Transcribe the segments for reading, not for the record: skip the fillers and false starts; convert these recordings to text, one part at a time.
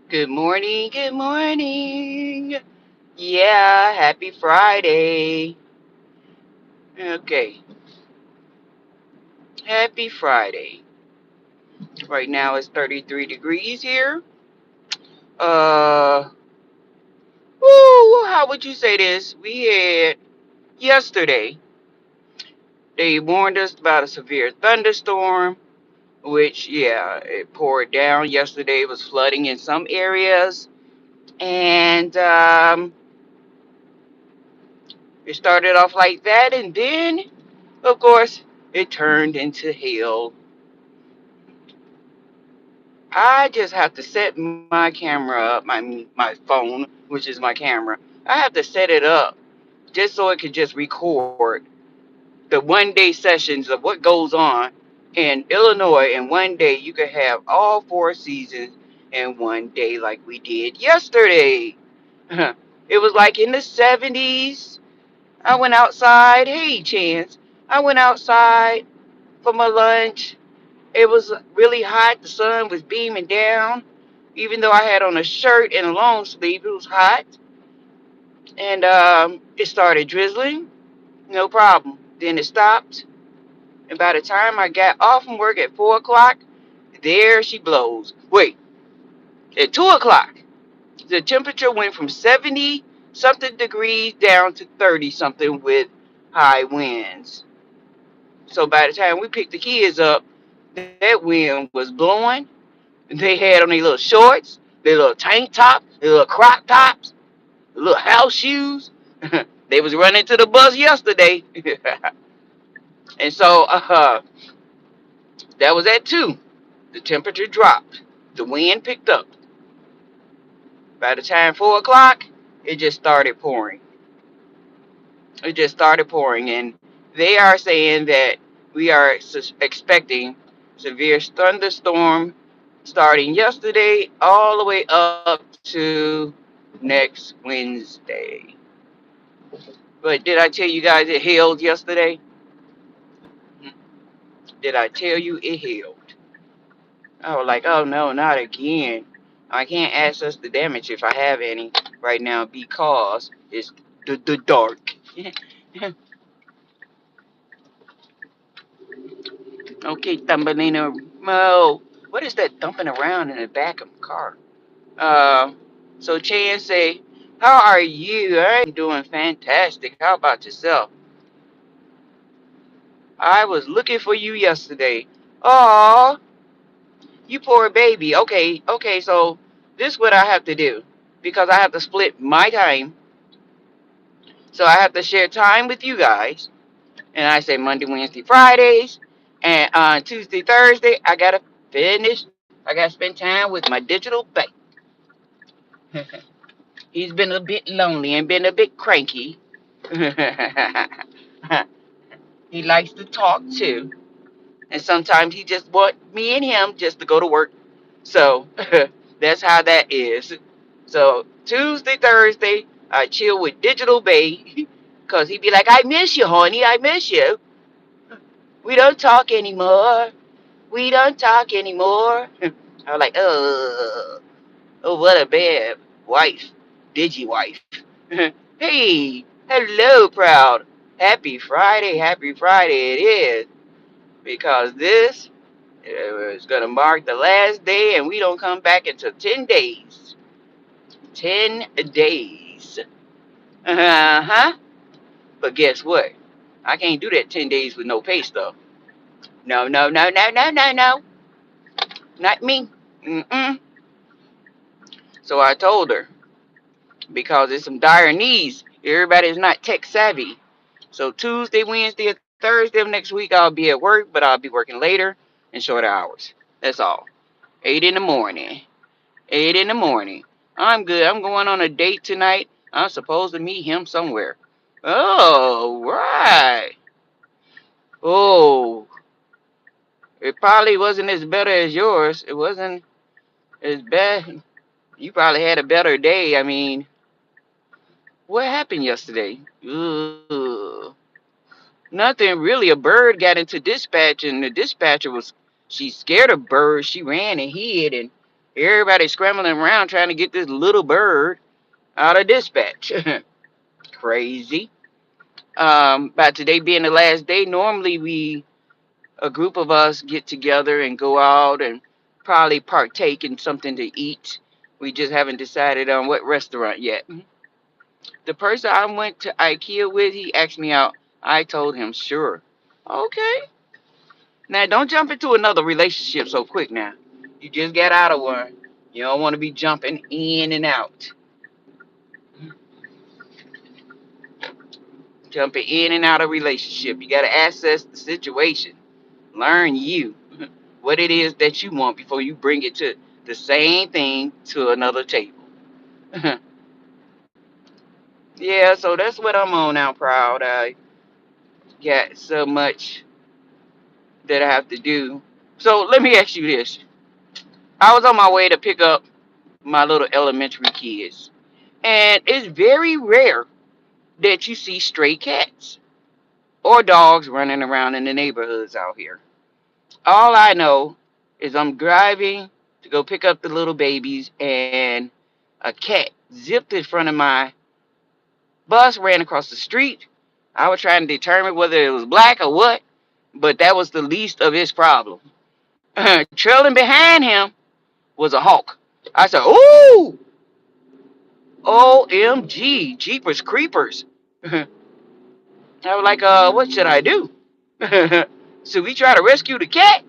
Good morning, good morning. Yeah, happy Friday. Okay, happy Friday. Right now it's 33 degrees here. Uh, woo, how would you say this? We had yesterday, they warned us about a severe thunderstorm, which, yeah, it poured down. Yesterday it was flooding in some areas. And it started off like that, and then, of course, it turned into hell. I just have to set my camera up, my phone, which is my camera. I have to set it up just so it can just record the 1 day sessions of what goes on in Illinois. In 1 day, you could have all 4 seasons in 1 day, like we did yesterday. It was like in the 70s. I went outside. Hey, Chance. I went outside for my lunch. It was really hot. The sun was beaming down. Even though I had on a shirt and a long sleeve, it was hot. And it started drizzling. No problem. Then it stopped. And by the time I got off from work at 4 o'clock, there she blows. Wait, at 2 o'clock, the temperature went from 70 something degrees down to 30 something with high winds. So by the time we picked the kids up, that wind was blowing. They had on their little shorts, their little tank tops, their little crop tops, their little house shoes. They was running to the bus yesterday. And so that was at 2. The temperature dropped. The wind picked up. By the time 4 o'clock, it just started pouring. It just started pouring. And they are saying that we are expecting severe thunderstorm starting yesterday all the way up to next Wednesday. But did I tell you guys it hailed yesterday? Did I tell you it hailed? I was like, oh no, not again. I can't access the damage if I have any right now because it's the dark. Okay, Thumbelina Mo. What is that thumping around in the back of the car? Uh, so Chan say, how are you? I'm doing fantastic. How about yourself? I was looking for you yesterday. Oh, you poor baby. Okay, so this is what I have to do. Because I have to split my time. So I have to share time with you guys. And I say Monday, Wednesday, Fridays. And on Tuesday, Thursday, I gotta finish. I gotta spend time with my digital baby. He's been a bit lonely and been a bit cranky. He likes to talk too. And sometimes he just want me and him just to go to work. So that's how that is. So Tuesday, Thursday, I chill with Digital Bay because he'd be like, I miss you, honey. I miss you. We don't talk anymore. We don't talk anymore. I was like, oh, what a bad wife. Digi wife. Hey, hello, proud. Happy Friday. Happy Friday it is. Because this is going to mark the last day and we don't come back until 10 days. 10 days. Uh-huh. But guess what? I can't do that 10 days with no pay stuff. No, no, no, no, no, no, no. Not me. Mm-mm. So I told her, because it's some dire needs. Everybody's not tech savvy. So Tuesday, Wednesday, or Thursday of next week, I'll be at work, but I'll be working later and shorter hours. That's all. 8 in the morning. 8 in the morning. I'm good. I'm going on a date tonight. I'm supposed to meet him somewhere. Oh, right. Oh, it probably wasn't as better as yours. It wasn't as bad. You probably had a better day. I mean, what happened yesterday? Ugh. Nothing really. A bird got into dispatch, and the dispatcher was, she scared of birds. She ran and hid, and Everybody scrambling around trying to get this little bird out of dispatch. Crazy. About today being the last day, normally a group of us get together and go out and probably partake in something to eat. We just haven't decided on what restaurant yet. The person I went to IKEA with, he asked me out. I told him, sure. Okay. Now, don't jump into another relationship so quick now. You just got out of one. You don't want to be jumping in and out. Jumping in and out of relationship. You got to assess the situation. Learn you. What it is that you want before you bring it to the same thing to another table. Yeah, so that's what I'm on now, proud. I got so much that I have to do. So let me ask you this. I was on my way to pick up my little elementary kids, and it's very rare that you see stray cats or dogs running around in the neighborhoods out here. All I know is I'm driving to go pick up the little babies, and a cat zipped in front of my bus, ran across the street. I was trying to determine whether it was black or what, but that was the least of his problem. Trailing behind him was a hawk. I said, "Ooh, OMG, Jeepers Creepers." I was like, what should I do? Should we try to rescue the cat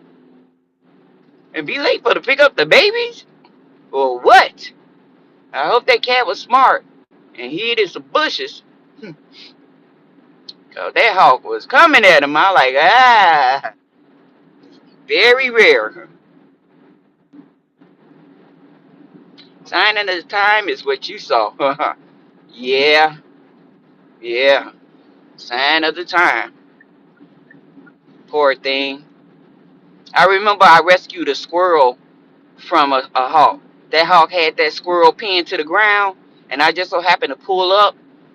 and be late for to pick up the babies? Or what? I hope that cat was smart and hid in some bushes. Cause that hawk was coming at him. I like, very rare. Sign of the time is what you saw. Yeah, yeah. Sign of the time. Poor thing. I remember I rescued a squirrel from a hawk. That hawk had that squirrel pinned to the ground, and I just so happened to pull up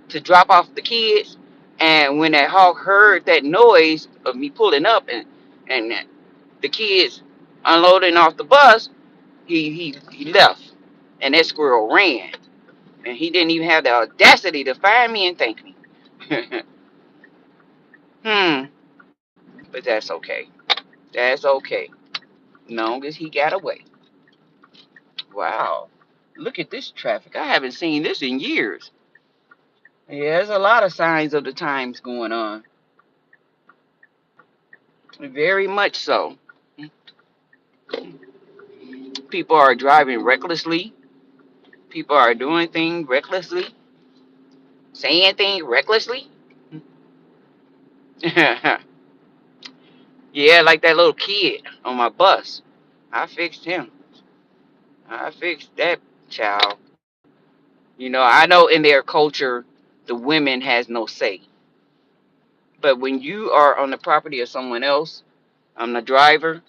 to drop off the kids. And when that hawk heard that noise of me pulling up and the kids unloading off the bus, he left, and that squirrel ran, and he didn't even have the audacity to find me and thank me. Hmm, but that's okay. That's okay. Long as he got away. Wow. Look at this traffic. I haven't seen this in years. Yeah, there's a lot of signs of the times going on. Very much so. People are driving recklessly. People are doing things recklessly. Saying things recklessly. Yeah, like that little kid on my bus. I fixed him. I fixed that child. I know in their culture, the women has no say. But when you are on the property of someone else, I'm the driver,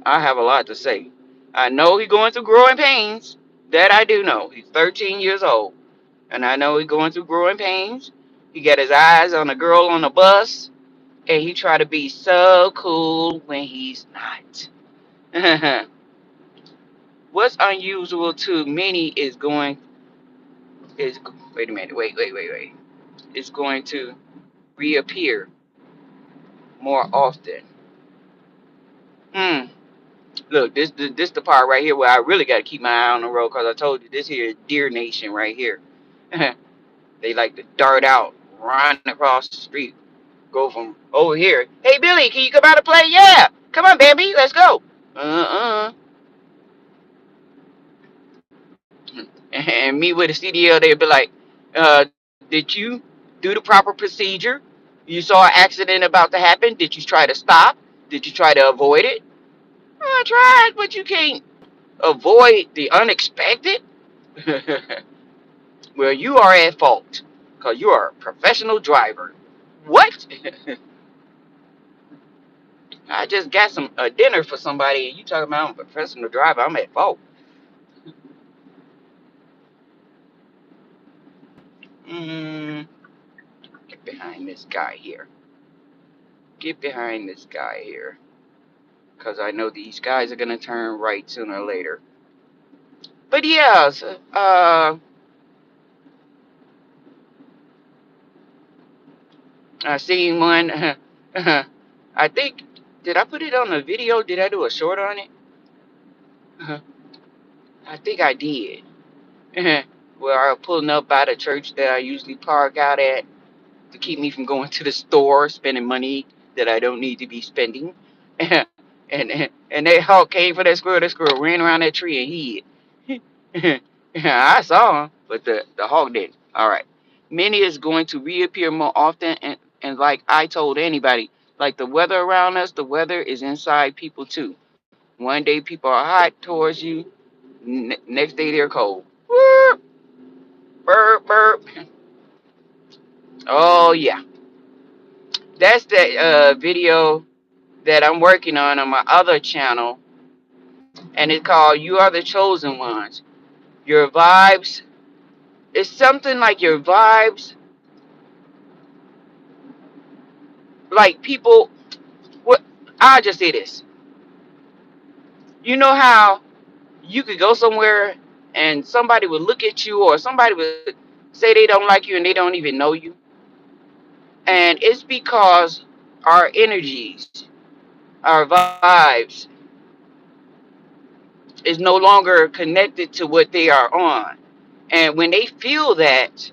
I have a lot to say. I know he's going through growing pains. That I do know. He's 13 years old. And I know he's going through growing pains. He got his eyes on a girl on the bus. And he try to be so cool when he's not. What's unusual to many is wait a minute, wait. It's going to reappear more often. Hmm. Look, this the part right here where I really got to keep my eye on the road because I told you this here is Deer Nation right here. They like to dart out, run across the street, go from over here. Hey Billy, can you come out and play? Yeah, come on, baby, let's go. Uh And me with a CDL, they'd be like, did you do the proper procedure? You saw an accident about to happen. Did you try to stop? Did you try to avoid it? I tried, but you can't avoid the unexpected. Well, you are at fault because you are a professional driver. What? I just got some dinner for somebody, and you talking about I'm a professional driver? I'm at fault. Mm, get behind this guy here. Get behind this guy here, because I know these guys are gonna turn right sooner or later. But yeah, I seen one. I think, did I put it on a video? Did I do a short on it? I think I did. Where I was pulling up by the church that I usually park out at to keep me from going to the store, spending money that I don't need to be spending. And that hawk came for that squirrel. That squirrel ran around that tree and hid. I saw him, but the hawk didn't. All right. Many is going to reappear more often, and like I told anybody, like the weather around us, the weather is inside people too. One day people are hot towards you, next day they're cold. Burp, burp, burp. Oh yeah, that's the video that I'm working on my other channel, and it's called "You Are the Chosen Ones." Your vibes. It's something like your vibes, like people. What I just say this. You know how you could go somewhere and somebody would look at you, or somebody would say they don't like you and they don't even know you, and it's because our energies, our vibes, is no longer connected to what they are on. And when they feel that,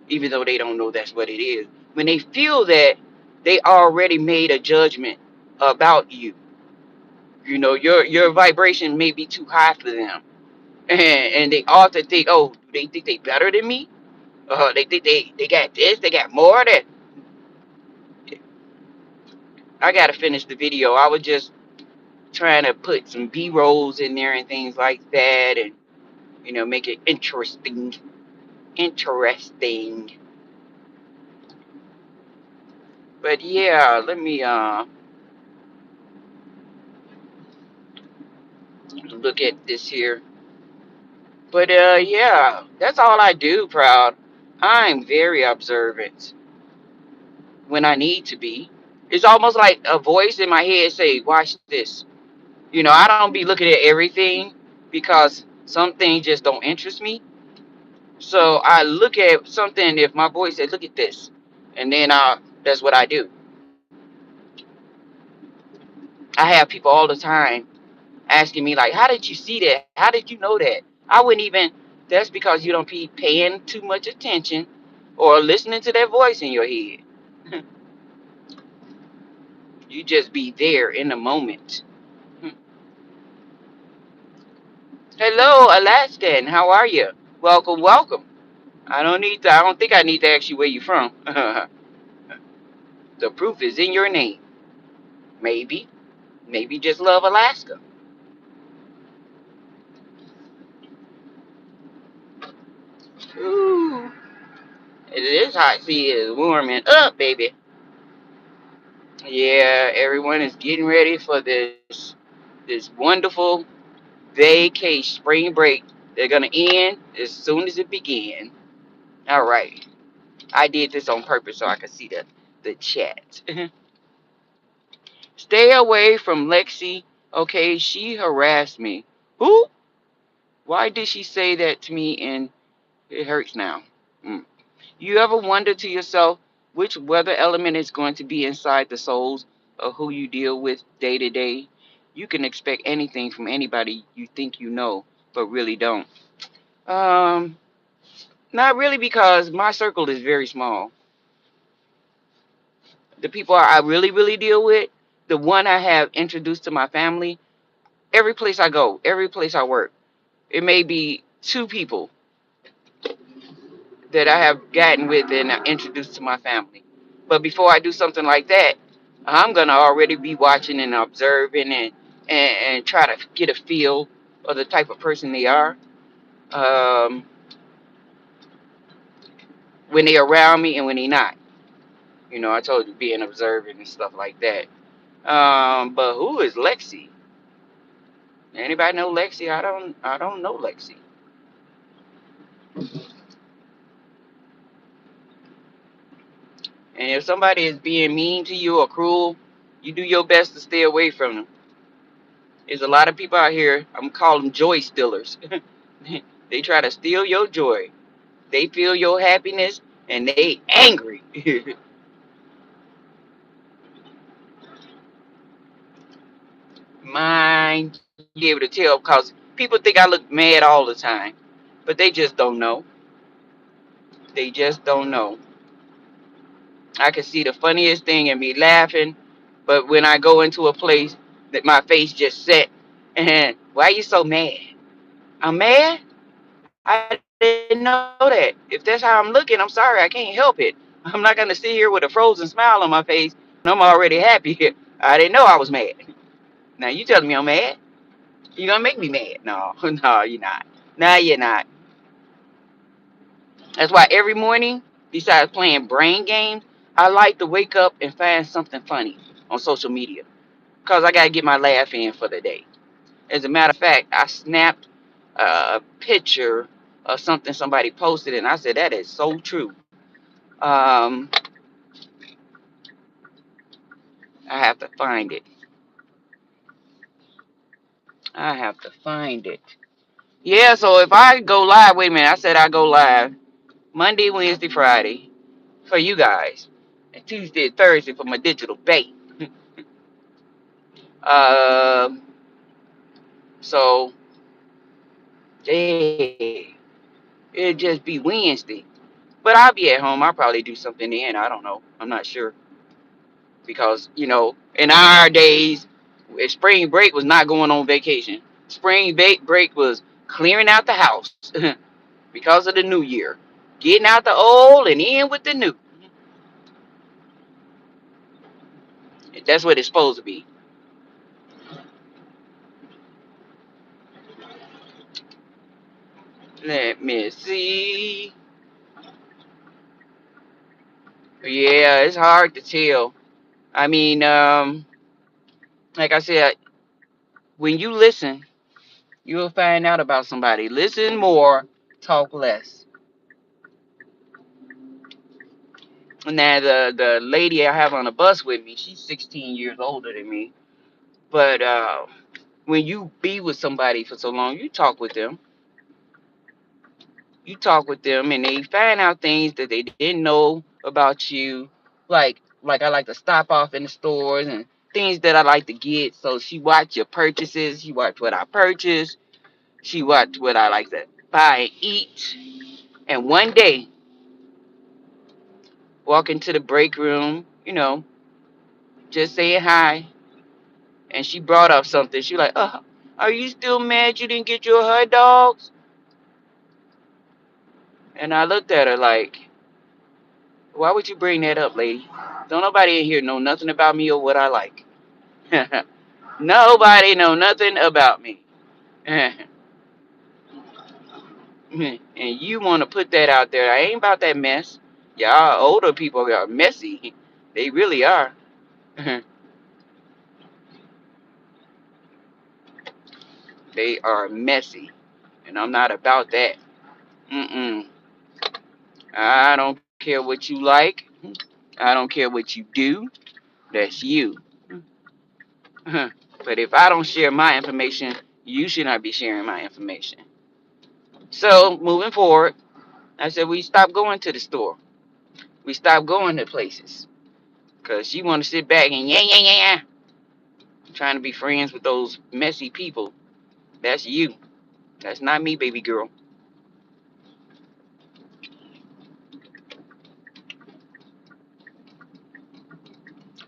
even though they don't know that's what it is, when they feel that, they already made a judgment about you. You know, your vibration may be too high for them. And they often think, oh, they think they better than me? They think they got this, they got more of that. I gotta finish the video. I was just trying to put some B-rolls in there and things like that, and make it interesting. Interesting. But yeah, let me look at this here. But yeah, that's all I do, proud. I'm very observant when I need to be. It's almost like a voice in my head say, "Watch this." I don't be looking at everything because some things just don't interest me. So I look at something if my voice said, "Look at this," and then that's what I do. I have people all the time asking me like, "How did you see that? How did you know that?" I wouldn't even. That's because you don't be paying too much attention or listening to that voice in your head. You just be there in the moment. Hello, Alaskan. How are you? Welcome, welcome. I don't need to. I don't think I need to ask you where you from. The proof is in your name. Maybe, maybe just love Alaska. Ooh, it is hot. See, it's warming up, baby. Yeah, everyone is getting ready for this wonderful vacation, spring break. They're gonna end as soon as it began. All right, I did this on purpose so I could see the chat. Stay away from Lexi. Okay, she harassed me. Who? Why did she say that to me? And it hurts now. Mm. You ever wonder to yourself which weather element is going to be inside the souls of who you deal with day to day? You can expect anything from anybody you think you know, but really don't. Um, Not really, because my circle is very small. The people I really, really deal with, the one I have introduced to my family, every place I go, every place I work, it may be two people that I have gotten with and introduced to my family. But before I do something like that, I'm gonna already be watching and observing and try to get a feel of the type of person they are. Um, when they around me and when they not. I told you being observant and stuff like that. But who is Lexi? Anybody know Lexi? I don't know Lexi. And if somebody is being mean to you or cruel, you do your best to stay away from them. There's a lot of people out here. I'm calling them joy stealers. They try to steal your joy. They feel your happiness and they angry. Mind, you be able to tell because people think I look mad all the time, but they just don't know. They just don't know. I can see the funniest thing and be laughing, but when I go into a place that my face just set, and why are you so mad? I'm mad. I didn't know that. If that's how I'm looking, I'm sorry. I can't help it. I'm not gonna sit here with a frozen smile on my face when I'm already happy. I didn't know I was mad. Now you telling me I'm mad? You gonna make me mad? No, no, you're not. No, you're not. That's why every morning, besides playing brain games, I like to wake up and find something funny on social media because I gotta get my laugh in for the day. As a matter of fact, I snapped a picture of something somebody posted, and I said that is so true. Um, I have to find it. I have to find it. Yeah, so if I go live, wait a minute, I said I go live Monday, Wednesday, Friday for you guys, and Tuesday, Thursday for my digital bait. Um, so yeah, it'll just be Wednesday, but I'll be at home. I'll probably do something then. I don't know. I'm not sure because in our days, spring break was not going on vacation. Spring break was clearing out the house because of the new year, getting out the old and in with the new. That's what it's supposed to be. Let me see. Yeah, it's hard to tell. I mean, like I said, when you listen, you'll find out about somebody. Listen more, talk less. Now, the lady I have on the bus with me, she's 16 years older than me. But when you be with somebody for so long, you talk with them. You talk with them, and they find out things that they didn't know about you. Like I like to stop off in the stores and things that I like to get. So she watch your purchases. She watch what I purchase. She watch what I like to buy and eat. And one day, walk into the break room, just saying hi, and she brought up something. She like, are you still mad you didn't get your hot dogs? And I looked at her like, why would you bring that up, lady? Don't nobody in here know nothing about me or what I like. Nobody know nothing about me. And you want to put that out there. I ain't about that mess. Y'all older people are messy. They really are. They are messy. And I'm not about that. Mm-mm. I don't care what you like. I don't care what you do. That's you. But if I don't share my information, you should not be sharing my information. So moving forward, I said we stop going to the store. We stop going to places because you want to sit back and yeah yeah yeah yeah, trying to be friends with those messy people. That's you. That's not me, baby girl.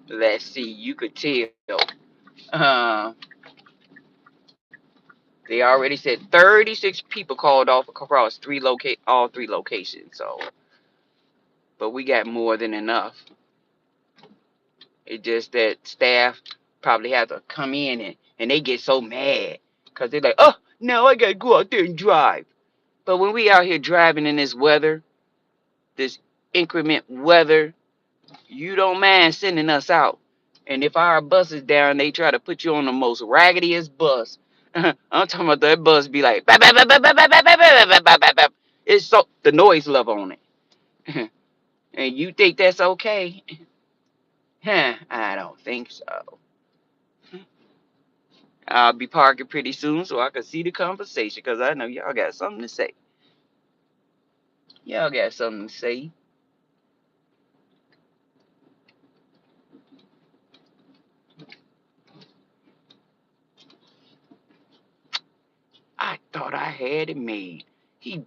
Let's see. You could tell. Uh, they already said 36 people called off across all three locations. So, but we got more than enough. It's just that staff probably have to come in and they get so mad because they're like, oh, now I got to go out there and drive. But when we out here driving in this weather, this increment weather, you don't mind sending us out. And if our bus is down, they try to put you on the most raggediest bus. I'm talking about that bus be like, bap, bap, bap, bap, bap, bap, bap, bap, bap, bap, bap, bap. It's so the noise level on it. And you think that's okay? I don't think so. I'll be parking pretty soon so I can see the conversation because I know y'all got something to say. Y'all got something to say. I thought I had it made. He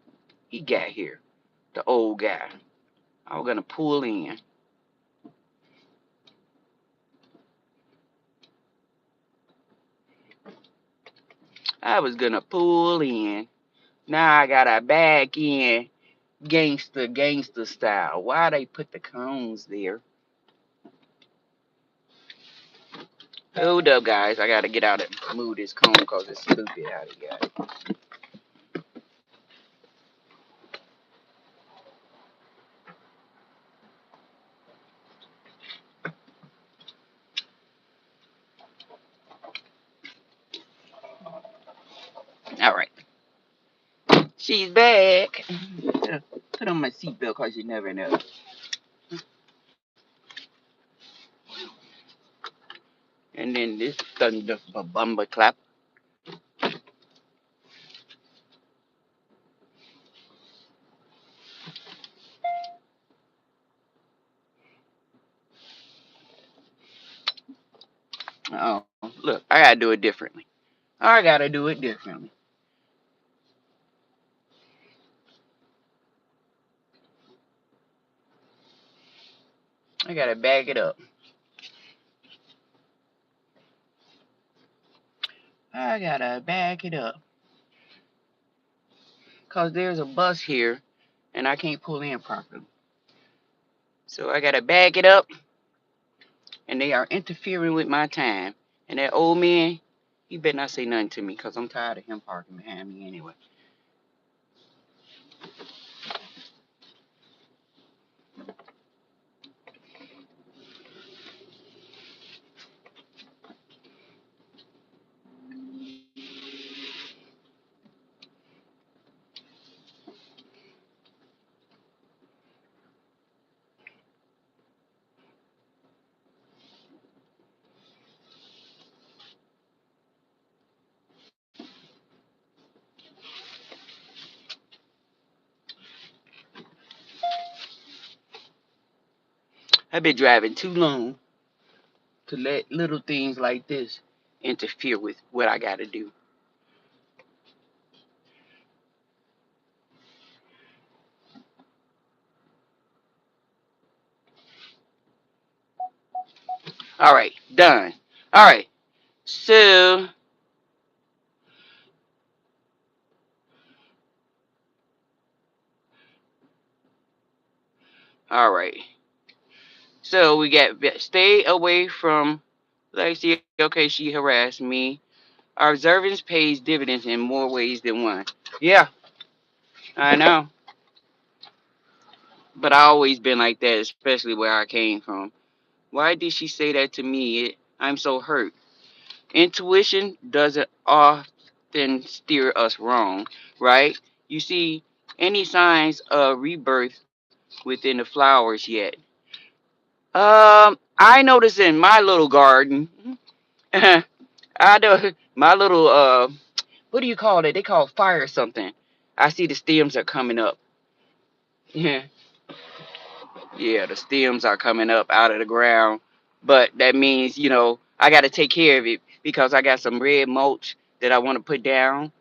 he got here. The old guy. I was gonna pull in. I was gonna pull in. Now I gotta back in gangster style. Why they put the cones there? Hold up, guys. I gotta get out and move this cone because it's stupid out of here. All right. She's back. Put on my seatbelt because you never know. And then this thunder bumba clap. Oh, look, I gotta do it differently. I gotta do it differently. I gotta back it up. I gotta back it up. Because there's a bus here and I can't pull in properly. So I gotta back it up and they are interfering with my time. And that old man, he better not say nothing to me because I'm tired of him parking behind me anyway. I've been driving too long to let little things like this interfere with what I gotta do. All right, done. All right, so, all right. So we got stay away from Lexi. Okay, she harassed me. Our observance pays dividends in more ways than one. Yeah, I know. But I always been like that, especially where I came from. Why did she say that to me? I'm so hurt. Intuition doesn't often steer us wrong, right? You see any signs of rebirth within the flowers yet? I noticed in my little garden, I know my little what do you call it? They call fire something. I see the stems are coming up. Yeah, yeah, the stems are coming up out of the ground. But that means, I got to take care of it because I got some red mulch that I want to put down.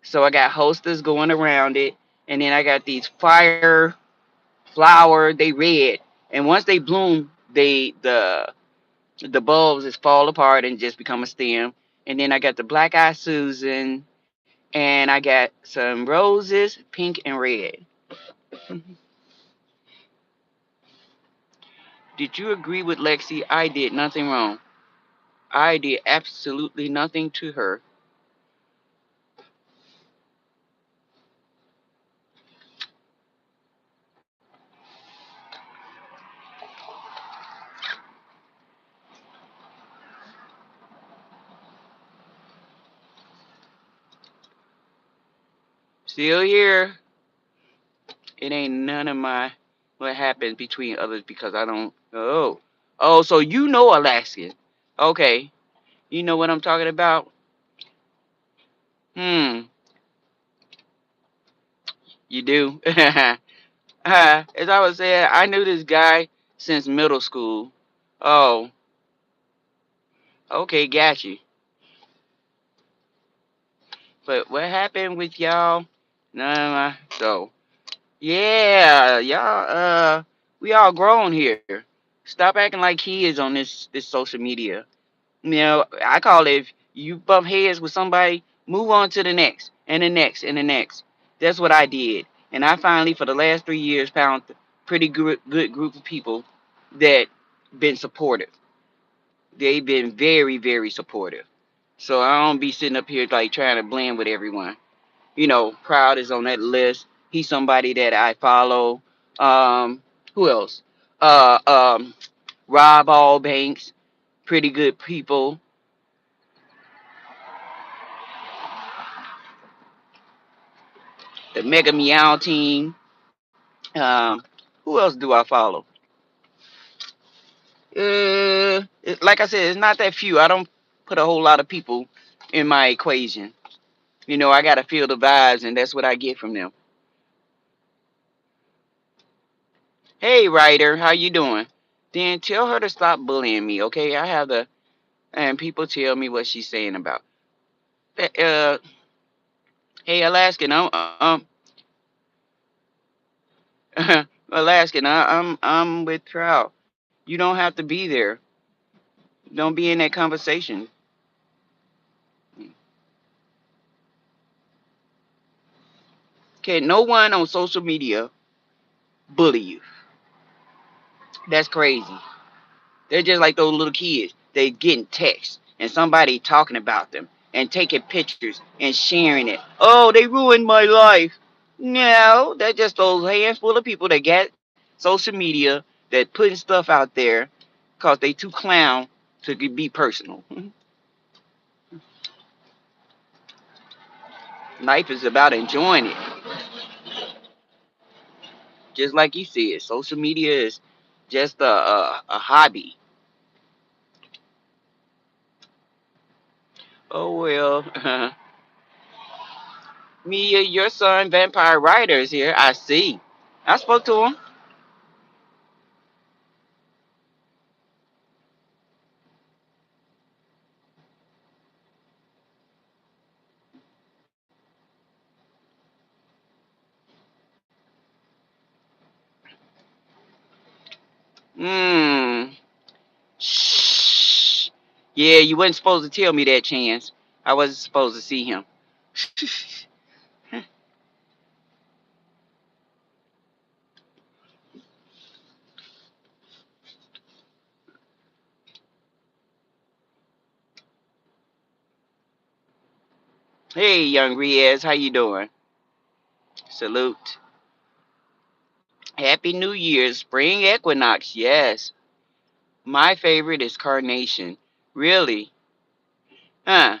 So I got hosters going around it, and then I got these fire flower. They red, and once they bloom, the bulbs just fall apart and just become a stem. And then I got the black eye Susan, and I got some roses, pink and red. Did you agree with Lexi? I did nothing wrong. I did absolutely nothing to her. Still here. It ain't none of my what happens between others because I don't. Oh, so you know Alaskan? Okay, you know what I'm talking about. Hmm. You do. As I was saying, I knew this guy since middle school. Oh, okay, got you. But what happened with y'all? Nah, so yeah, y'all. We all grown here. Stop acting like kids on this social media. You know, I call it if you bump heads with somebody, move on to the next and the next and the next. That's what I did, and I finally, for the last 3 years, found a pretty good group of people that been supportive. They've been very, very supportive. So I don't be sitting up here like trying to blend with everyone. You know, Proud is on that list. He's somebody that I follow. Who else? Uh, um, Rob Allbanks, pretty good people. The Mega Meow team. Who else do I follow? Like I said, it's not that few. I don't put a whole lot of people in my equation. You know, I gotta feel the vibes, and that's what I get from them. Hey, writer, how you doing? Then tell her to stop bullying me, okay? I have the and people tell me what she's saying about. Uh, hey, Alaskan, Alaskan, I'm with Trout. You don't have to be there. Don't be in that conversation. Okay, no one on social media bully you. That's crazy. They're just like those little kids. They getting texts and somebody talking about them and taking pictures and sharing it. Oh, they ruined my life. No, they're just those handful of people that get social media that putting stuff out there because they too clown to be personal. Life is about enjoying it. Just like you said, social media is just a hobby. Oh well. Me, your son, Vampire Rider, is here. I see. I spoke to him. Hmm. Shh. Yeah, you wasn't supposed to tell me that, Chance. I wasn't supposed to see him. Hey, young Riaz, how you doing? Salute. Happy New Year, spring equinox. Yes. My favorite is carnation. Really? Huh?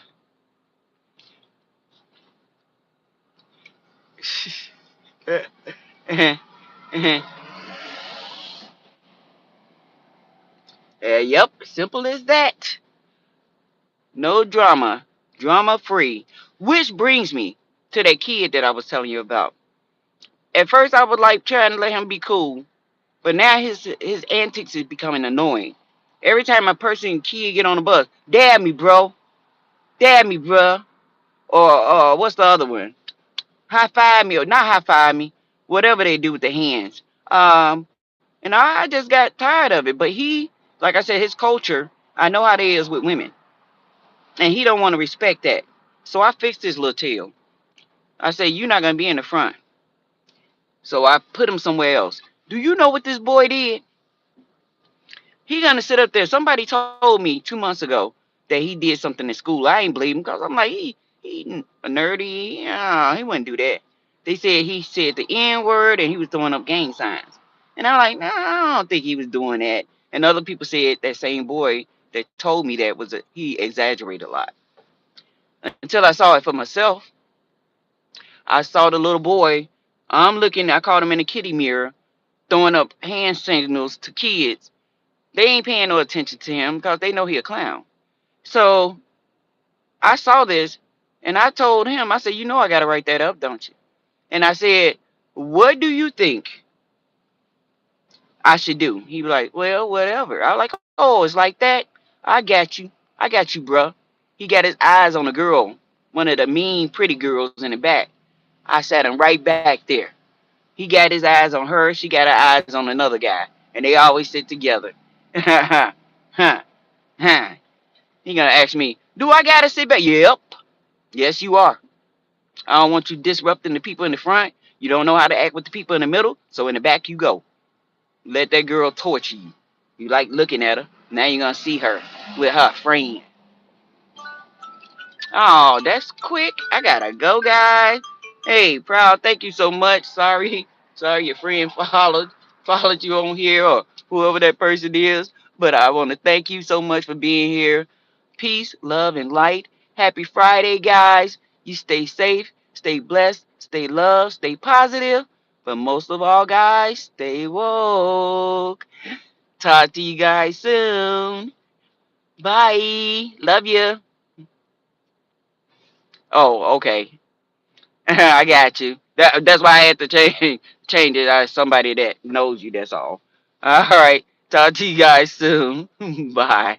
Yep, simple as that. No drama. Drama free. Which brings me to that kid that I was telling you about. At first, I was like trying to let him be cool, but now his antics is becoming annoying. Every time a person kid get on the bus, dab me, bro, or what's the other one? High five me or not high five me, whatever they do with the hands. And I just got tired of it. But he, like I said, his culture, I know how they is with women, and he don't want to respect that. So I fixed his little tail. I say you're not gonna be in the front. So I put him somewhere else. Do you know what this boy did? He gonna sit up there. Somebody told me 2 months ago that he did something in school. I ain't believe him because I'm like he a nerdy. Yeah, he wouldn't do that. They said he said the N word and he was throwing up gang signs. And I'm like, no, I don't think he was doing that. And other people said that same boy that told me that he exaggerated a lot. Until I saw it for myself. I saw the little boy. I'm looking. I caught him in the kitty mirror throwing up hand signals to kids. They ain't paying no attention to him because they know he a clown. So I saw this And I told him, I said, you know I gotta write that up, don't you? And I said, what do you think I should do? He was like, well, whatever. I was like, oh, it's like that? I got you. I got you, bruh. He got his eyes on a girl, one of the mean, pretty girls in the back. I sat him right back there. He got his eyes on her. She got her eyes on another guy. And they always sit together. Huh. Huh. He gonna ask me, do I gotta sit back? Yep. Yes, you are. I don't want you disrupting the people in the front. You don't know how to act with the people in the middle. So in the back you go. Let that girl torture you. You like looking at her. Now you're gonna see her with her friend. Oh, that's quick. I gotta go, guys. Hey, Proud, thank you so much. Sorry your friend followed you on here or whoever that person is. But I want to thank you so much for being here. Peace, love, and light. Happy Friday, guys. You stay safe, stay blessed, stay loved, stay positive. But most of all, guys, stay woke. Talk to you guys soon. Bye. Love you. Oh, okay. I got you. That's why I had to change it. Somebody that knows you. That's all. All right. Talk to you guys soon. Bye.